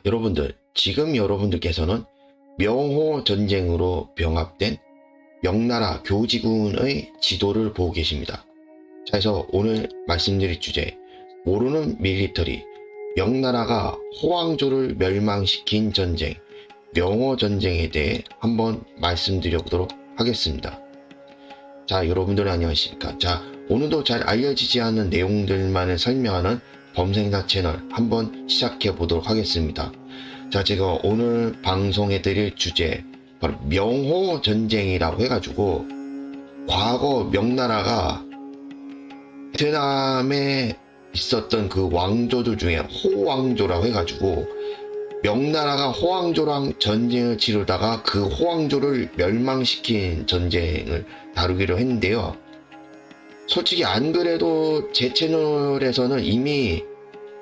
여러분들, 지금 여러분들께서는 명호 전쟁으로 병합된 명나라 교지군의 지도를 보고 계십니다. 자, 그래서 오늘 말씀드릴 주제, 모르는 밀리터리, 명나라가 호황조를 멸망시킨 전쟁, 명호 전쟁에 대해 한번 말씀드려보도록 하겠습니다. 자, 여러분들 안녕하십니까. 자, 오늘도 잘 알려지지 않은 내용들만을 설명하는 범생사 채널 한번 시작해 보도록 하겠습니다. 자, 제가 오늘 방송해 드릴 주제 바로 명호 전쟁이라고 해가지고, 과거 명나라가 베트남에 있었던 그 왕조들 중에 호왕조라고 해가지고, 명나라가 호왕조랑 전쟁을 치르다가 그 호왕조를 멸망시킨 전쟁을 다루기로 했는데요. 솔직히 안 그래도 제 채널에서는 이미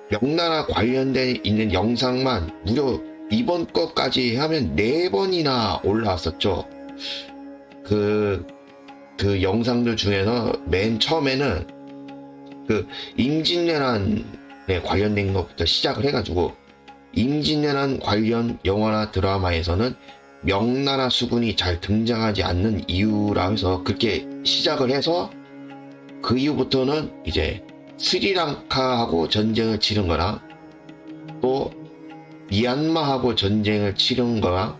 명나라 관련된 있는 영상만 무려 이번 것까지 하면 4번이나 올라왔었죠. 그 영상들 중에서 맨 처음에는 그 임진왜란에 관련된 것부터 시작을 해가지고, 임진왜란 관련 영화나 드라마에서는 명나라 수군이 잘 등장하지 않는 이유라 해서 그렇게 시작을 해서, 그 이후부터는 이제 스리랑카하고 전쟁을 치른 거나, 또 미얀마하고 전쟁을 치른 거나,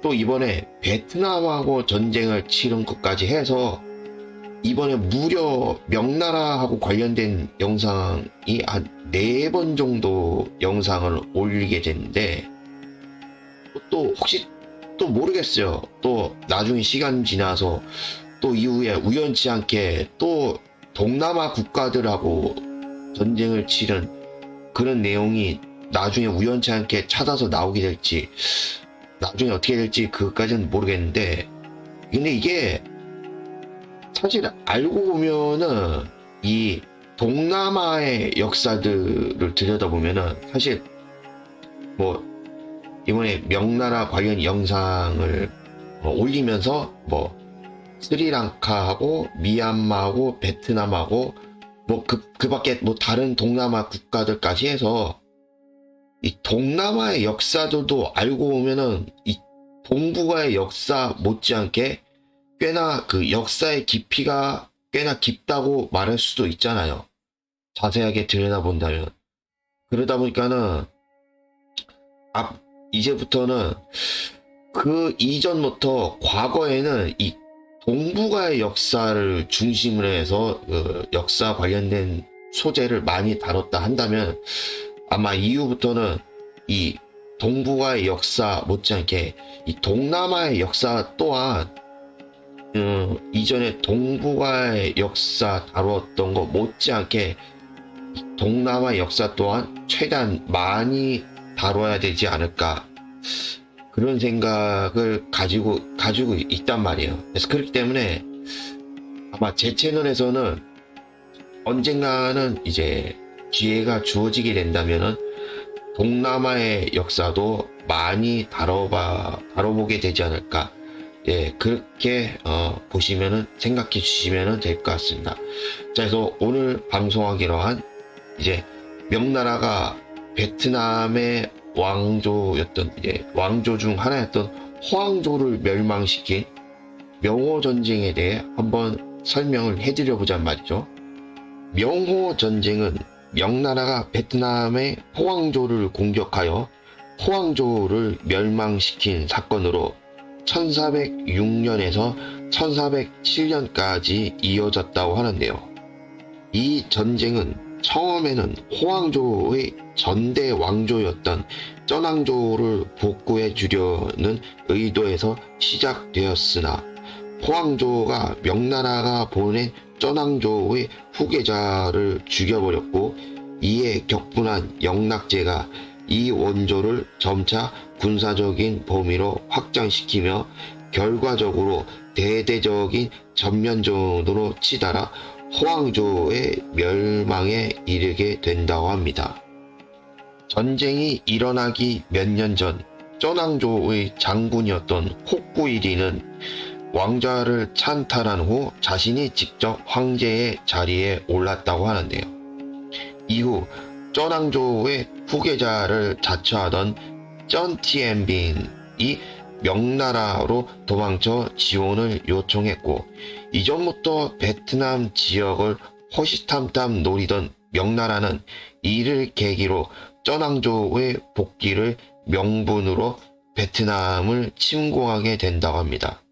또 이번에 베트남하고 전쟁을 치른 것까지 해서 이번에 무려 명나라하고 관련된 영상이 한 4번 정도 영상을 올리게 됐는데, 또 혹시 또 모르겠어요. 또 나중에 시간 지나서 또 이후에 우연치 않게 또 동남아 국가들하고 전쟁을 치른 그런 내용이 나중에 우연치 않게 찾아서 나오게 될지, 나중에 어떻게 될지 그것까지는 모르겠는데, 근데 이게 사실 알고 보면은 이 동남아의 역사들을 들여다보면은 사실 뭐 이번에 명나라 관련 영상을 올리면서 뭐 스리랑카하고 미얀마하고 베트남하고 뭐 그 밖에 뭐 다른 동남아 국가들까지 해서 이 동남아의 역사들도 알고 보면은 이 동북아의 역사 못지않게 꽤나 그 역사의 깊이가 꽤나 깊다고 말할 수도 있잖아요. 자세하게 들여다본다면. 그러다 보니까는 이제부터는 그 이전부터 과거에는 이 동북아의 역사를 중심으로 해서 그 역사 관련된 소재를 많이 다뤘다 한다면, 아마 이후부터는 이 동북아의 역사 못지않게 이 동남아의 역사 또한 이전에 동북아의 역사 다루었던 거 못지않게 동남아 역사 또한 최대한 많이 다뤄야 되지 않을까, 그런 생각을 가지고 있단 말이에요. 그래서 그렇기 때문에 아마 제 채널에서는 언젠가는 이제 기회가 주어지게 된다면은 동남아의 역사도 많이 다뤄보게 되지 않을까. 예, 그렇게 보시면은, 생각해 주시면은 될 것 같습니다. 자, 그래서 오늘 방송하기로 한 이제 명나라가 베트남의 왕조였던, 왕조 중 하나였던 호황조를 멸망시킨 명호 전쟁에 대해 한번 설명을 해드려 보자는 말이죠. 명호 전쟁은 명나라가 베트남의 호황조를 공격하여 호황조를 멸망시킨 사건으로 1406년에서 1407년까지 이어졌다고 하는데요. 이 전쟁은 처음에는 호황조의 전대 왕조였던 쩌낭조를 복구해 주려는 의도에서 시작되었으나, 호황조가 명나라가 보낸 쩌낭조의 후계자를 죽여버렸고, 이에 격분한 영락제가 이 원조를 점차 군사적인 범위로 확장시키며 결과적으로 대대적인 전면전으로 치달아 호황조의 멸망에 이르게 된다고 합니다. 전쟁이 일어나기 몇 년 전 쩌낭조의 장군이었던 혹구일이는 왕좌를 찬탈한 후 자신이 직접 황제의 자리에 올랐다고 하는데요. 이후 쩌낭조의 후계자를 자처하던 쩐티엔빈이 명나라로 도망쳐 지원을 요청했고, 이전부터 베트남 지역을 호시탐탐 노리던 명나라는 이를 계기로 쩌낭조의 복귀를 명분으로 베트남을 침공하게 된다고 합니다.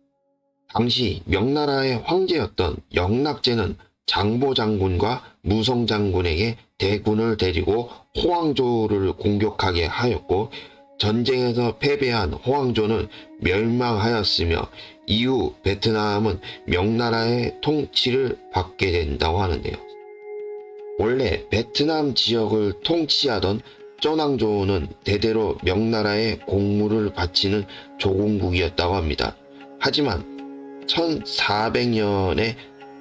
당시 명나라의 황제였던 영락제는 장보 장군과 무성 장군에게 대군을 데리고 호황조를 공격하게 하였고, 전쟁에서 패배한 호황조는 멸망하였으며 이후 베트남은 명나라의 통치를 받게 된다고 하는데요. 원래 베트남 지역을 통치하던 쩌낭조는 대대로 명나라에 공물을 바치는 조공국이었다고 합니다. 하지만 1400년에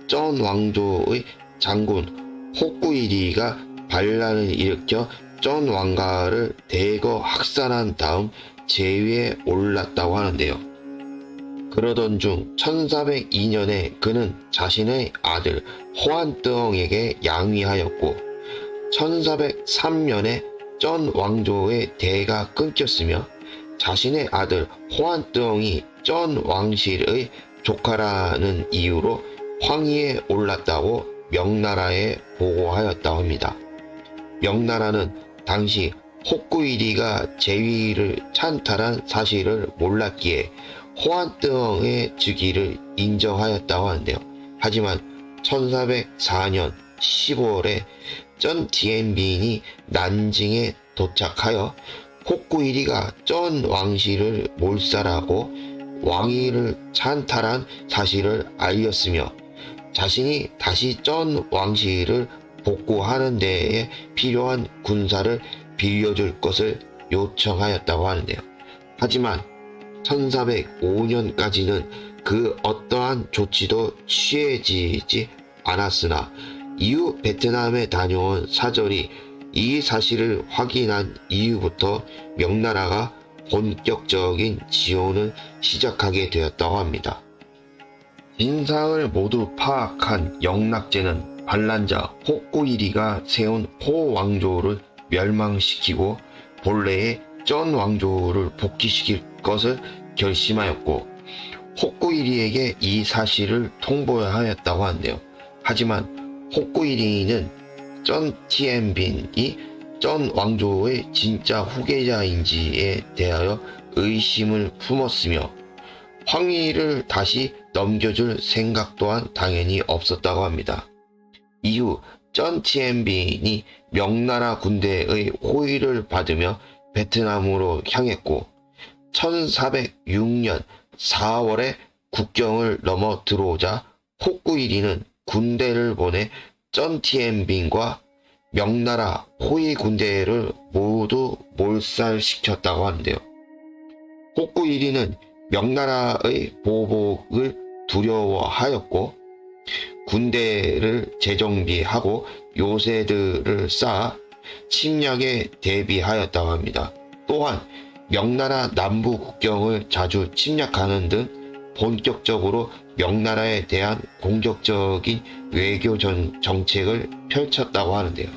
쩐 왕조의 장군 호꾸이리가 반란을 일으켜 쩐 왕가를 대거 학살한 다음 제위에 올랐다고 하는데요. 그러던 중 1402년에 그는 자신의 아들 호안뜨엉에게 양위하였고, 1403년에 쩐 왕조의 대가 끊겼으며 자신의 아들 호안뜨엉이 쩐 왕실의 조카라는 이유로 황위에 올랐다고 명나라에 보고하였다고 합니다. 명나라는 당시 호꾸이리가 제위를 찬탈한 사실을 몰랐기에 호안뜨엉의 즉위를 인정하였다고 하는데요. 하지만 1404년 15월에 쩐티엔빈이 난징에 도착하여 호꾸이리가 쩐 왕실을 몰살하고 왕위를 찬탈한 사실을 알렸으며 자신이 다시 쩐 왕실을 복구하는 데에 필요한 군사를 빌려줄 것을 요청하였다고 하는데요. 하지만 1405년까지는 그 어떠한 조치도 취해지지 않았으나 이후 베트남에 다녀온 사절이 이 사실을 확인한 이후부터 명나라가 본격적인 지원을 시작하게 되었다고 합니다. 진상을 모두 파악한 영락제는 반란자 호꾸이리가 세운 호왕조를 멸망시키고 본래의 쩐 왕조를 복귀시킬 것을 결심하였고, 호꾸이리에게 이 사실을 통보하였다고 하는데요. 하지만 호꾸이리는 쩐티엔빈이 쩐 왕조의 진짜 후계자인지에 대하여 의심을 품었으며 황위를 다시 넘겨줄 생각 또한 당연히 없었다고 합니다. 이후 쩐티엔빈이 명나라 군대의 호의를 받으며 베트남으로 향했고, 1406년 4월에 국경을 넘어 들어오자 호꾸이리는 군대를 보내 쩐티엔빈과 명나라 호위 군대를 모두 몰살시켰다고 하는데요. 호꾸이리는 명나라의 보복을 두려워하였고 군대를 재정비하고 요새들을 쌓아 침략에 대비하였다고 합니다. 또한 명나라 남부 국경을 자주 침략하는 등 본격적으로 명나라에 대한 공격적인 외교 정책을 펼쳤다고 하는데요.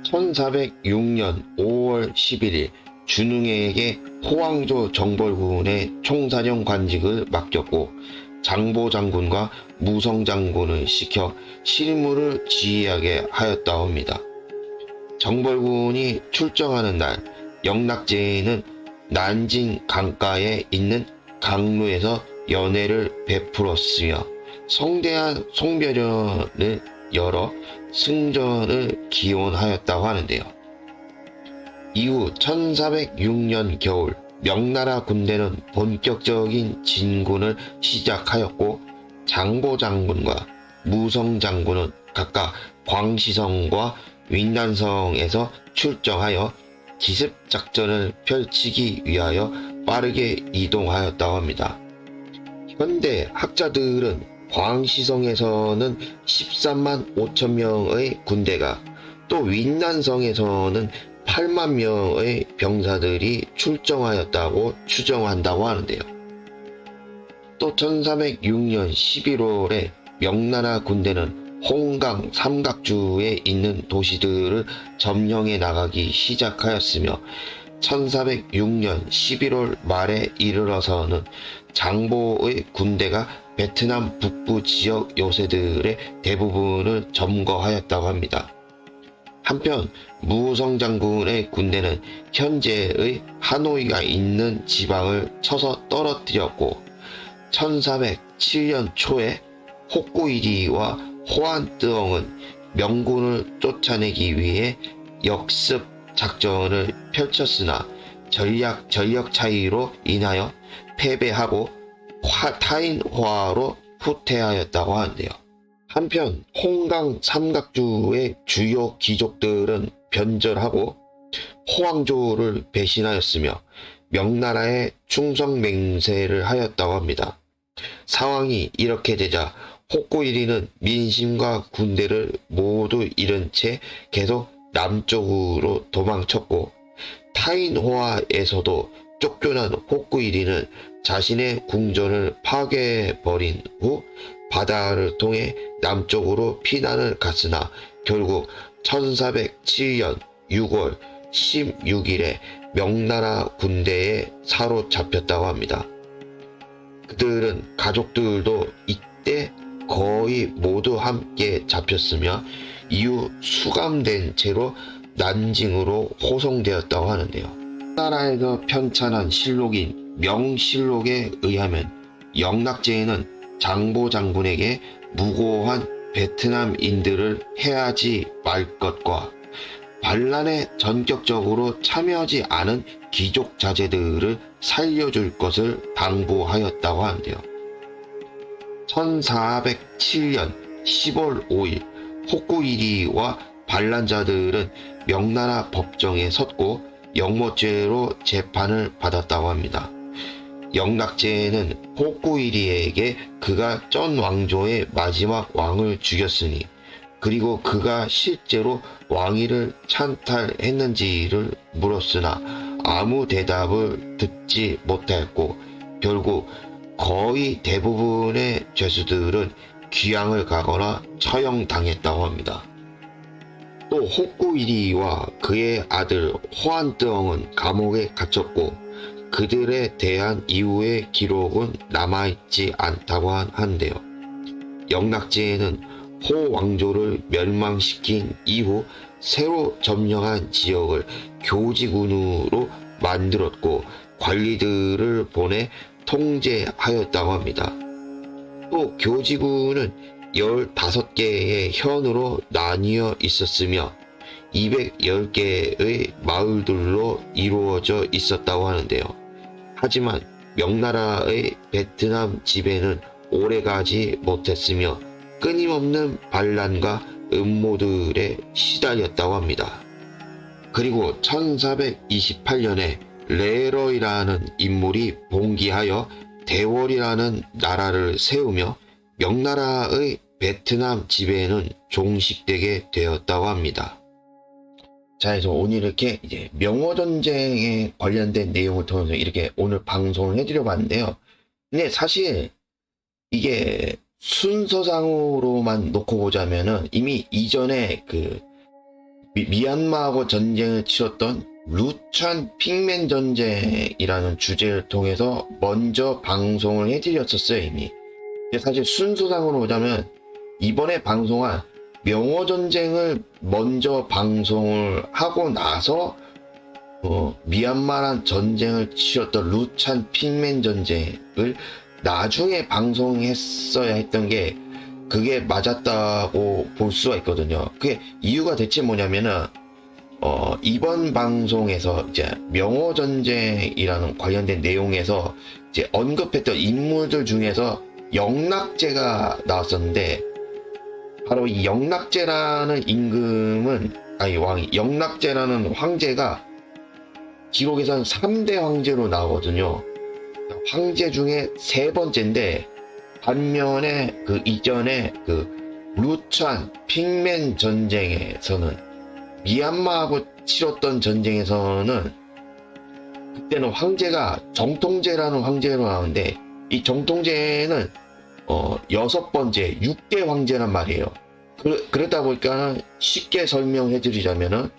1406년 5월 11일 준흥에게 호황조 정벌군의 총사령 관직을 맡겼고 장보 장군과 무성 장군을 시켜 실무를 지휘하게 하였다고 합니다. 정벌군이 출정하는 날 영락제는 난징 강가에 있는 강루에서 연회를 베풀었으며 성대한 송별연을 열어 승전을 기원하였다고 하는데요. 이후 1406년 겨울 명나라 군대는 본격적인 진군을 시작하였고 장보 장군과 무성 장군은 각각 광시성과 윈난성에서 출정하여 기습작전을 펼치기 위하여 빠르게 이동하였다고 합니다. 현대 학자들은 광시성에서는 13만 5천 명의 군대가 또 윈난성에서는 8만 명의 병사들이 출정하였다고 추정한다고 하는데요. 또 1406년 11월에 명나라 군대는 홍강 삼각주에 있는 도시들을 점령해 나가기 시작하였으며 1406년 11월 말에 이르러서는 장보의 군대가 베트남 북부 지역 요새들의 대부분을 점거하였다고 합니다. 한편 무성 장군의 군대는 현재의 하노이가 있는 지방을 쳐서 떨어뜨렸고 1407년 초에 호꾸이리와 호안뜨엉은 명군을 쫓아내기 위해 역습 작전을 펼쳤으나 전력 차이로 인하여 패배하고 타인화로 후퇴하였다고 하는데요. 한편 홍강 삼각주의 주요 귀족들은 변절하고 호황조를 배신하였으며 명나라에 충성 맹세를 하였다고 합니다. 상황이 이렇게 되자 호꾸이리는 민심과 군대를 모두 잃은 채 계속 남쪽으로 도망쳤고 타인호아에서도 쫓겨난 호꾸이리는 자신의 궁전을 파괴해버린 후 바다를 통해 남쪽으로 피난을 갔으나 결국 1407년 6월 16일에 명나라 군대에 사로잡혔다고 합니다. 그들은 가족들도 이때 거의 모두 함께 잡혔으며 이후 수감된 채로 난징으로 호송되었다고 하는데요. 나라에서 편찬한 실록인 명실록에 의하면 영락제에는 장보 장군에게 무고한 베트남인들을 해하지 말 것과 반란에 전격적으로 참여하지 않은 귀족 자제들을 살려줄 것을 당부하였다고 하는데요. 1407년 10월 5일 호꾸이리와 반란자들은 명나라 법정에 섰고 영모죄로 재판을 받았다고 합니다. 영락제는 호꾸이리에게 그가 전 왕조의 마지막 왕을 죽였으니 그리고 그가 실제로 왕위를 찬탈했는지를 물었으나 아무 대답을 듣지 못하였고 결국 거의 대부분의 죄수들은 귀양을 가거나 처형당했다고 합니다. 또 호꾸이리와 그의 아들 호안뜨엉은 감옥에 갇혔고 그들에 대한 이후의 기록은 남아있지 않다고 하는데요. 영락제에는 호 왕조를 멸망시킨 이후 새로 점령한 지역을 교지군으로 만들었고 관리들을 보내 통제하였다고 합니다. 또 교지군은 15개의 현으로 나뉘어 있었으며 210개의 마을들로 이루어져 있었다고 하는데요. 하지만 명나라의 베트남 지배는 오래가지 못했으며 끊임없는 반란과 음모들에 시달렸다고 합니다. 그리고 1428년에 레러이라는 인물이 봉기하여 대월이라는 나라를 세우며 명나라의 베트남 지배는 종식되게 되었다고 합니다. 자, 그래서 오늘 이렇게 이제 명호전쟁에 관련된 내용을 통해서 이렇게 오늘 방송을 해드려 봤는데요. 근데 사실 이게 순서상으로만 놓고 보자면은 이미 이전에 그 미얀마하고 전쟁을 치렀던 루찬 핑맨 전쟁이라는 주제를 통해서 먼저 방송을 해드렸었어요, 이미. 근데 사실 순서상으로 보자면 이번에 방송한 명호전쟁을 먼저 방송을 하고 나서 미얀마란 전쟁을 치렀던 루찬 핑맨 전쟁을 나중에 방송했어야 했던 게 그게 맞았다고 볼 수가 있거든요. 그게 이유가 대체 뭐냐면은 이번 방송에서 이제 명호전쟁이라는 관련된 내용에서 이제 언급했던 인물들 중에서 영락제가 나왔었는데 바로 이 영락제라는 영락제라는 황제가 기록에선 3대 황제로 나오거든요. 황제 중에 3번째인데 반면에 그 이전에 그 루찬 핑맨 전쟁에서는 미얀마하고 치렀던 전쟁에서는 그때는 황제가 정통제라는 황제로 나오는데 이 정통제는 6번째 6대 황제란 말이에요. 그러다 보니까 쉽게 설명해 드리자면은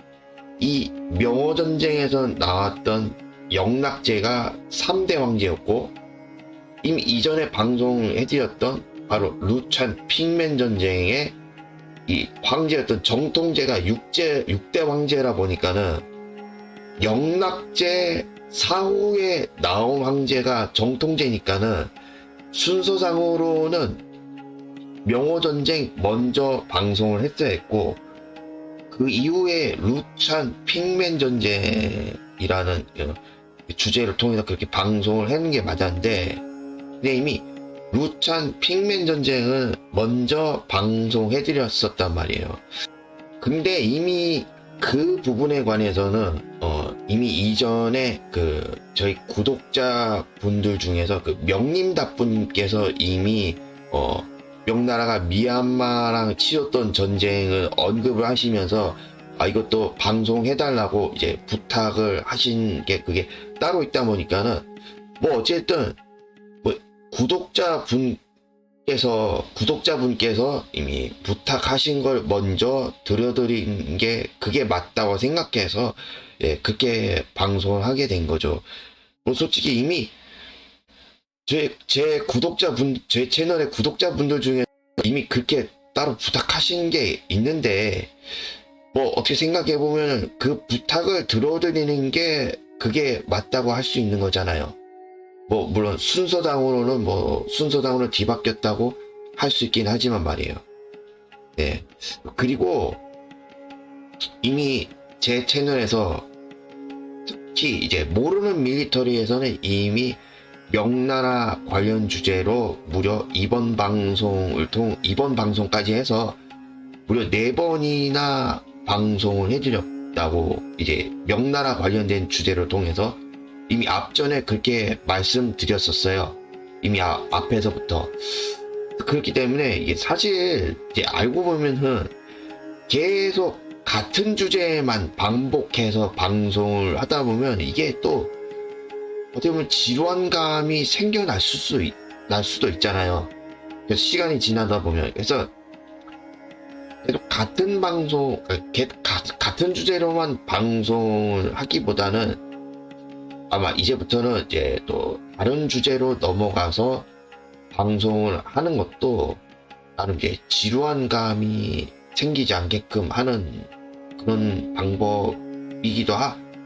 이 명호전쟁에서 나왔던 영락제가 3대 황제였고, 이미 이전에 방송해드렸던 바로 루찬 핑맨 전쟁의 이 황제였던 정통제가 6대 황제라 보니까는 영락제 사후에 나온 황제가 정통제니까는 순서상으로는 명호전쟁 먼저 방송을 했어야 했고, 그 이후에 루찬 핑맨 전쟁이라는 주제를 통해서 그렇게 방송을 하는 게 맞았는데, 근데 이미 루찬 핑맨 전쟁을 먼저 방송해드렸었단 말이에요. 근데 이미 그 부분에 관해서는 이미 이전에 저희 구독자 분들 중에서 명림답분께서 이미 명나라가 미얀마랑 치렀던 전쟁을 언급을 하시면서 이것도 방송해달라고 이제 부탁을 하신 게 그게 따로 있다 보니까는 뭐 어쨌든 뭐 구독자분께서 이미 부탁하신 걸 먼저 들려드린 게 그게 맞다고 생각해서 그렇게 방송을 하게 된 거죠. 뭐 솔직히 이미 제 채널의 구독자분들 중에 이미 그렇게 따로 부탁하신 게 있는데, 뭐 어떻게 생각해보면 그 부탁을 들어드리는 게 그게 맞다고 할 수 있는 거잖아요. 뭐 물론 순서당으로는 뒤바뀌었다고 할 수 있긴 하지만 말이에요. 네. 그리고 이미 제 채널에서 특히 이제 모르는 밀리터리에서는 이미 명나라 관련 주제로 무려 이번 방송까지 해서 무려 4번이나 방송을 해드렸다고, 이제 명나라 관련된 주제를 통해서 이미 앞전에 그렇게 말씀드렸었어요. 이미 앞에서부터. 그렇기 때문에 이게 사실 이제 알고 보면은 계속 같은 주제만 반복해서 방송을 하다 보면 이게 또 어떻게 보면 지루한감이 생겨날 수도 있잖아요. 그래서 시간이 지나다 보면, 그래서 계속 같은 같은 주제로만 방송을 하기보다는 아마 이제부터는 이제 또 다른 주제로 넘어가서 방송을 하는 것도 나름 이제 지루한 감이 생기지 않게끔 하는 그런 방법이기도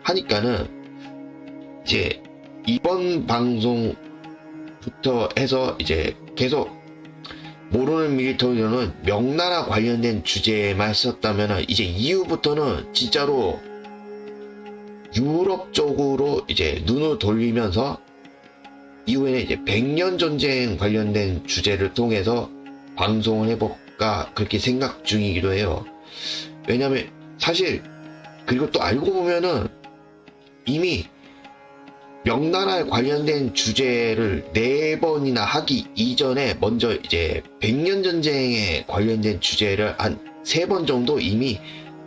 하니까는 이제 이번 방송부터 해서 이제 계속 모르는 밀리터리는 명나라 관련된 주제만 썼다면 이제 이후부터는 진짜로 유럽 쪽으로 이제 눈을 돌리면서 이후에는 이제 100년 전쟁 관련된 주제를 통해서 방송을 해볼까 그렇게 생각 중이기도 해요. 왜냐면 사실 그리고 또 알고 보면은 이미 명나라에 관련된 주제를 4번이나 하기 이전에 먼저 이제 100년 전쟁에 관련된 주제를 한 3번 정도 이미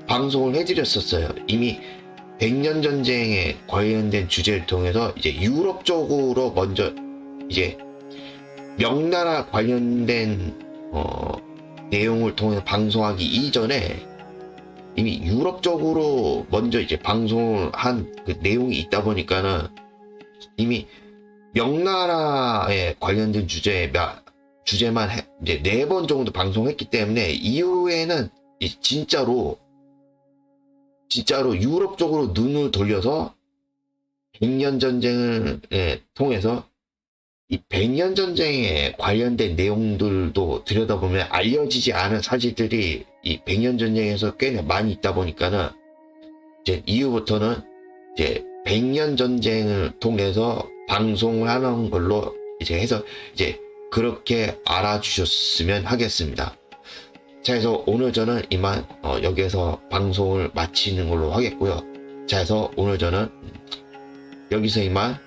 방송을 해드렸었어요. 이미 100년 전쟁에 관련된 주제를 통해서 이제 유럽 쪽으로 먼저 이제 명나라 관련된 내용을 통해서 방송하기 이전에 이미 유럽 쪽으로 먼저 이제 방송을 한 그 내용이 있다 보니까는 이미 명나라에 관련된 주제만 이제 4번 정도 방송했기 때문에 이후에는 진짜로 유럽 쪽으로 눈을 돌려서 100년 전쟁을 통해서 이 100년 전쟁에 관련된 내용들도 들여다보면 알려지지 않은 사실들이 이 100년 전쟁에서 꽤 많이 있다 보니까는 이제 이후부터는 이제 100년 전쟁을 통해서 방송을 하는 걸로 이제 해서 이제 그렇게 알아주셨으면 하겠습니다. 자, 해서 오늘 저는 이만 여기에서 방송을 마치는 걸로 하겠고요. 자, 해서 오늘 저는 여기서 이만